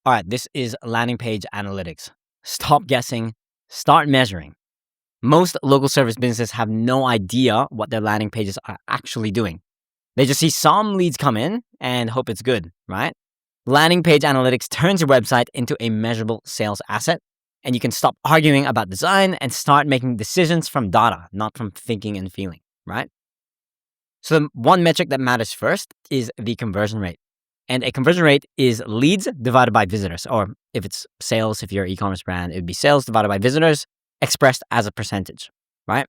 All right, this is landing page analytics. Stop guessing, start measuring. Most local service businesses have no idea what their landing pages are actually doing. They just see some leads come in and hope it's good, right? Landing page analytics turns your website into a measurable sales asset, and you can stop arguing about design and start making decisions from data, not from thinking and feeling, right? So the one metric that matters first is the conversion rate. And a conversion rate is leads divided by visitors. Or if it's sales, if you're an e-commerce brand, it would be sales divided by visitors expressed as a percentage, right?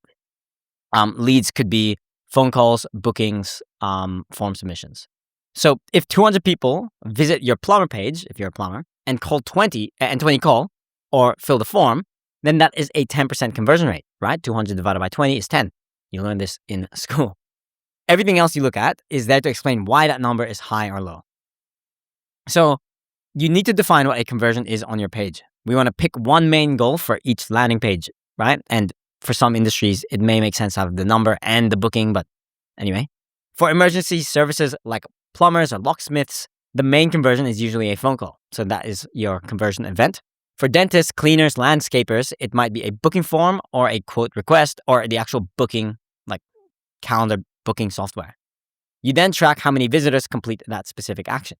Leads could be phone calls, bookings, form submissions. So if 200 people visit your plumber page, if you're a plumber, and call 20 call or fill the form, then that is a 10% conversion rate, right? 200 divided by 20 is 10. You learn this in school. Everything else you look at is there to explain why that number is high or low. So you need to define what a conversion is on your page. We want to pick one main goal for each landing page, right? And for some industries, it may make sense to have the number and the booking, but anyway. For emergency services like plumbers or locksmiths, the main conversion is usually a phone call. So that is your conversion event. For dentists, cleaners, landscapers, it might be a booking form or a quote request or the actual booking, like calendar booking software. You then track how many visitors complete that specific action.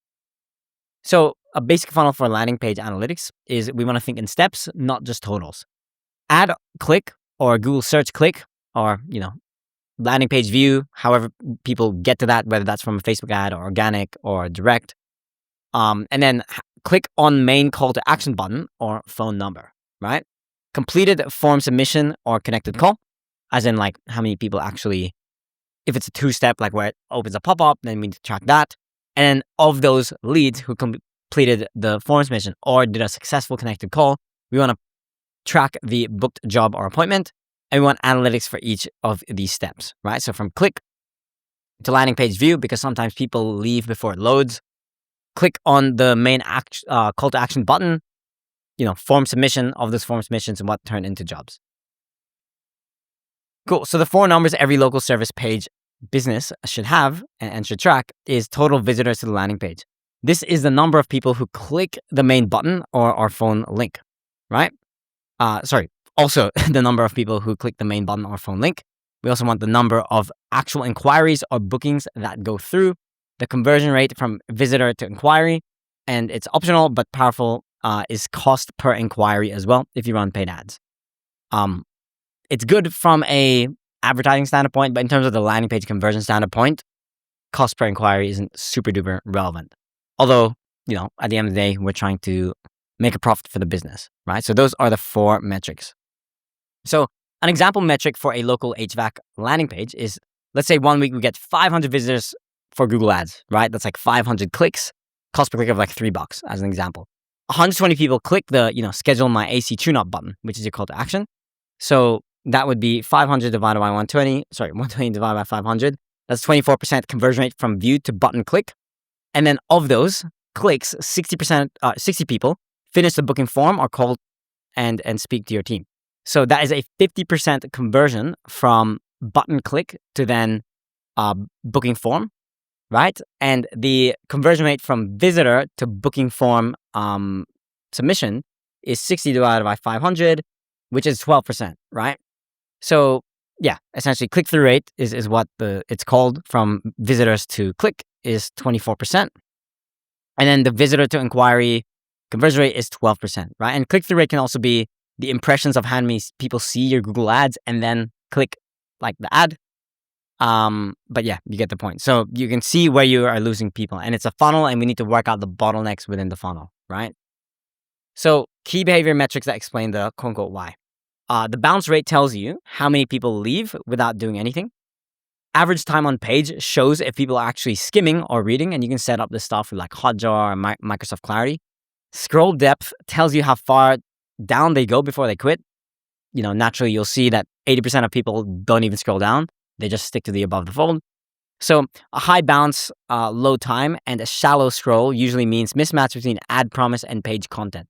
So a basic funnel for landing page analytics is we want to think in steps, not just totals. Add click or Google search click or, landing page view, however people get to that, whether that's from a Facebook ad or organic or direct. And then click on main call to action button or phone number, right? Completed form submission or connected call, as in like how many people actually, if it's a two-step, like where it opens a pop-up, then we need to track that. And of those leads who completed the form submission or did a successful connected call, we want to track the booked job or appointment, and we want analytics for each of these steps, right? So from click to landing page view, because sometimes people leave before it loads. Click on the main call to action button, form submission of those form submissions and what turned into jobs. Cool. So the 4 numbers every local service page business should have and should track is total visitors to the landing page. This is the number of people who click the main button or our phone link, right? Also the number of people who click the main button or phone link. We also want the number of actual inquiries or bookings that go through, the conversion rate from visitor to inquiry, and it's optional but powerful is cost per inquiry as well if you run paid ads. It's good from a advertising standpoint, but in terms of the landing page conversion standpoint, cost per inquiry isn't super duper relevant. Although, at the end of the day, we're trying to make a profit for the business, right? So those are the 4 metrics. So an example metric for a local HVAC landing page is, let's say 1 week we get 500 visitors for Google Ads, right? That's like 500 clicks, cost per click of like $3 as an example. 120 people click the, schedule my AC tune-up button, which is your call to action. So that would be 500 divided by 120 divided by 500. That's 24% conversion rate from view to button click. And then of those clicks, 60 people finish the booking form or call and speak to your team. So that is a 50% conversion from button click to then booking form, right? And the conversion rate from visitor to booking form submission is 60 divided by 500, which is 12%, right? So yeah, essentially click-through rate is what it's called, from visitors to click is 24%. And then the visitor to inquiry conversion rate is 12%, right? And click-through rate can also be the impressions of how many people see your Google ads and then click like the ad. But yeah, you get the point. So you can see where you are losing people, and it's a funnel and we need to work out the bottlenecks within the funnel, right? So key behavior metrics that explain the quote unquote why. The bounce rate tells you how many people leave without doing anything. Average time on page shows if people are actually skimming or reading, and you can set up this stuff with like Hotjar or Microsoft Clarity. Scroll depth tells you how far down they go before they quit. Naturally, you'll see that 80% of people don't even scroll down. They just stick to the above the fold. So a high bounce, low time, and a shallow scroll usually means mismatch between ad promise and page content.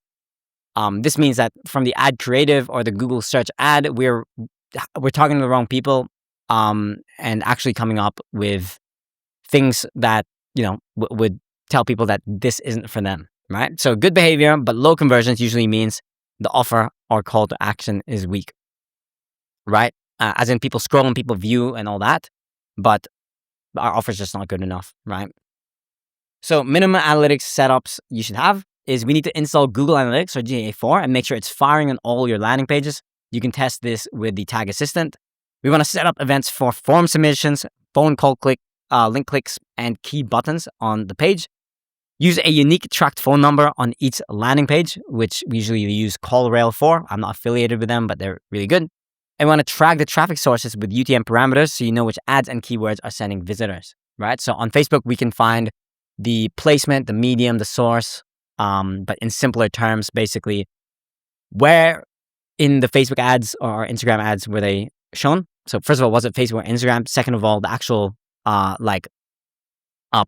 This means that from the ad creative or the Google search ad, we're talking to the wrong people, and actually coming up with things that would tell people that this isn't for them, right? So good behavior, but low conversions usually means the offer or call to action is weak, right? As in people scroll and people view and all that, but our offer is just not good enough, right? So minimum analytics setups you should have is we need to install Google Analytics or GA4 and make sure it's firing on all your landing pages. You can test this with the Tag Assistant. We want to set up events for form submissions, phone call click, link clicks, and key buttons on the page. Use a unique tracked phone number on each landing page, which we usually use CallRail for. I'm not affiliated with them, but they're really good. And we want to track the traffic sources with UTM parameters so you know which ads and keywords are sending visitors, right? So on Facebook, we can find the placement, the medium, the source, but in simpler terms, basically, where in the Facebook ads or Instagram ads were they shown? So first of all, was it Facebook or Instagram? Second of all, the actual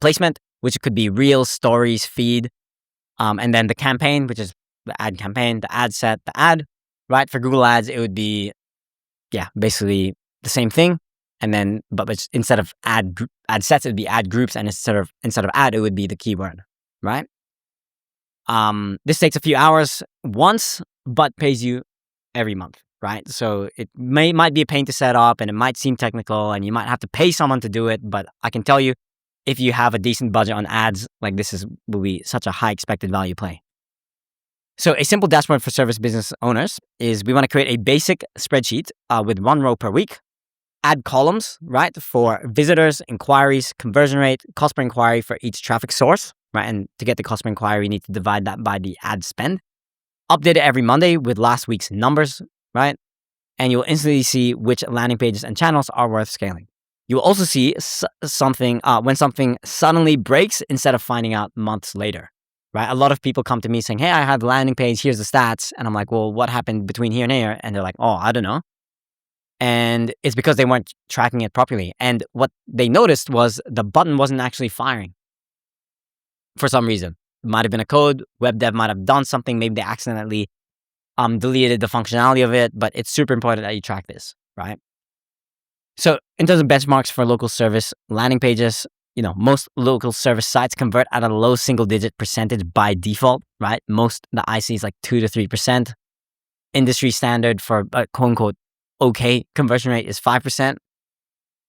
placement, which could be Reels, Stories, Feed, and then the campaign, which is the ad campaign, the ad set, the ad, right? For Google Ads, it would be, basically the same thing. And then, but instead of ad sets, it would be ad groups, and instead of ad, it would be the keyword, right? This takes a few hours once, but pays you every month, right? So it might be a pain to set up, and it might seem technical, and you might have to pay someone to do it. But I can tell you, if you have a decent budget on ads, like this will be such a high expected value play. So a simple dashboard for service business owners is we want to create a basic spreadsheet with 1 row per week. Add columns, right, for visitors, inquiries, conversion rate, cost per inquiry for each traffic source, right? And to get the cost per inquiry, you need to divide that by the ad spend. Update it every Monday with last week's numbers, right? And you'll instantly see which landing pages and channels are worth scaling. You will also see something when something suddenly breaks instead of finding out months later, right? A lot of people come to me saying, hey, I have a landing page, here's the stats. And I'm like, well, what happened between here and here? And they're like, oh, I don't know. And it's because they weren't tracking it properly. And what they noticed was the button wasn't actually firing for some reason. It might have been a code, web dev might have done something, maybe they accidentally deleted the functionality of it, but it's super important that you track this, right? So in terms of benchmarks for local service landing pages, most local service sites convert at a low single-digit percentage by default, right? Most, the IC is like 2 to 3%. Industry standard for quote-unquote okay conversion rate is 5%.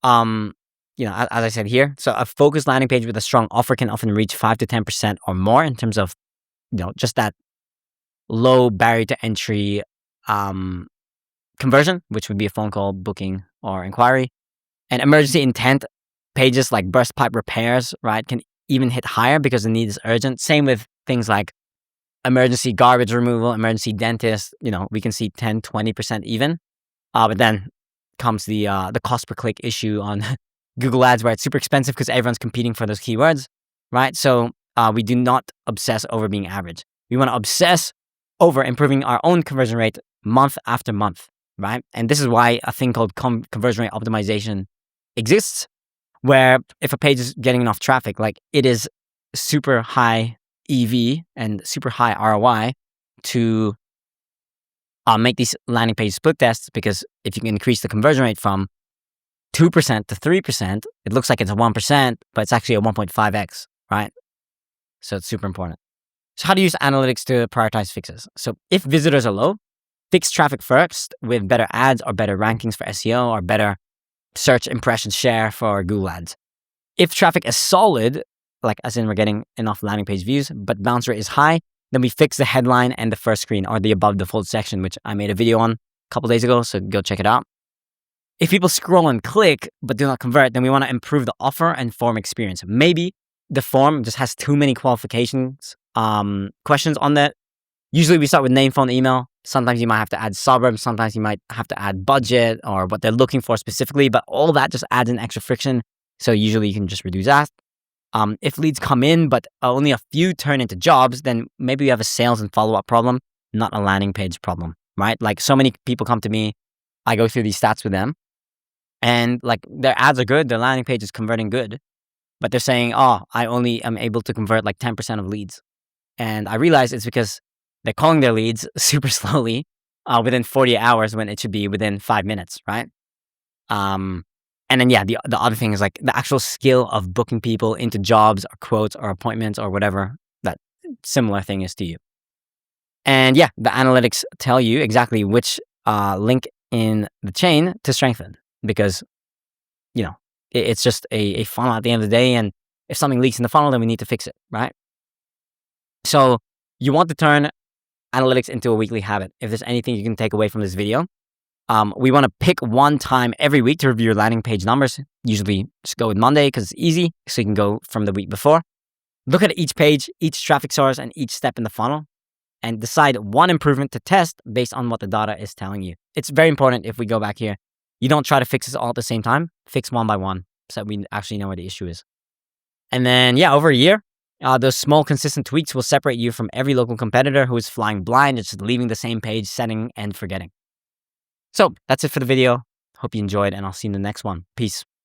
As I said here, so a focused landing page with a strong offer can often reach 5 to 10% or more in terms of, just that low barrier to entry conversion, which would be a phone call, booking, or inquiry. And emergency intent pages like burst pipe repairs, right, can even hit higher because the need is urgent. Same with things like emergency garbage removal, emergency dentist, we can see 10, 20% even. But then comes the cost per click issue on Google Ads, where it's super expensive because everyone's competing for those keywords, right? So we do not obsess over being average. We want to obsess over improving our own conversion rate month after month, right? And this is why a thing called conversion rate optimization exists, where if a page is getting enough traffic, like it is super high EV and super high ROI to make these landing page split tests, because if you can increase the conversion rate from 2% to 3%, it looks like it's a 1%, but it's actually a 1.5x, right? So it's super important. So how to use analytics to prioritize fixes. So if visitors are low, fix traffic first with better ads or better rankings for SEO or better search impression share for Google Ads. If traffic is solid, like as in we're getting enough landing page views, but bounce rate is high, then we fix the headline and the first screen or the above the fold section, which I made a video on a couple days ago, so go check it out. If people scroll and click but do not convert, then we want to improve the offer and form experience. Maybe the form just has too many qualifications, questions on that. Usually we start with name, phone, email. Sometimes you might have to add suburb. Sometimes you might have to add budget or what they're looking for specifically, but all that just adds an extra friction. So usually you can just reduce that. If leads come in, but only a few turn into jobs, then maybe you have a sales and follow-up problem, not a landing page problem, right? Like so many people come to me, I go through these stats with them, and like their ads are good, their landing page is converting good, but they're saying, oh, I only am able to convert like 10% of leads. And I realize it's because they're calling their leads super slowly within 48 hours when it should be within 5 minutes, right? And then, the other thing is like the actual skill of booking people into jobs or quotes or appointments or whatever, that similar thing is to you. And yeah, the analytics tell you exactly which link in the chain to strengthen, because it's just a funnel at the end of the day, and if something leaks in the funnel, then we need to fix it, right? So you want to turn analytics into a weekly habit. If there's anything you can take away from this video, we want to pick one time every week to review your landing page numbers. Usually just go with Monday because it's easy, so you can go from the week before. Look at each page, each traffic source, and each step in the funnel, and decide one improvement to test based on what the data is telling you. It's very important, if we go back here, you don't try to fix this all at the same time. Fix one by one so that we actually know where the issue is. And then, over a year, those small consistent tweaks will separate you from every local competitor who is flying blind, just leaving the same page, setting and forgetting. So that's it for the video. Hope you enjoyed, and I'll see you in the next one. Peace.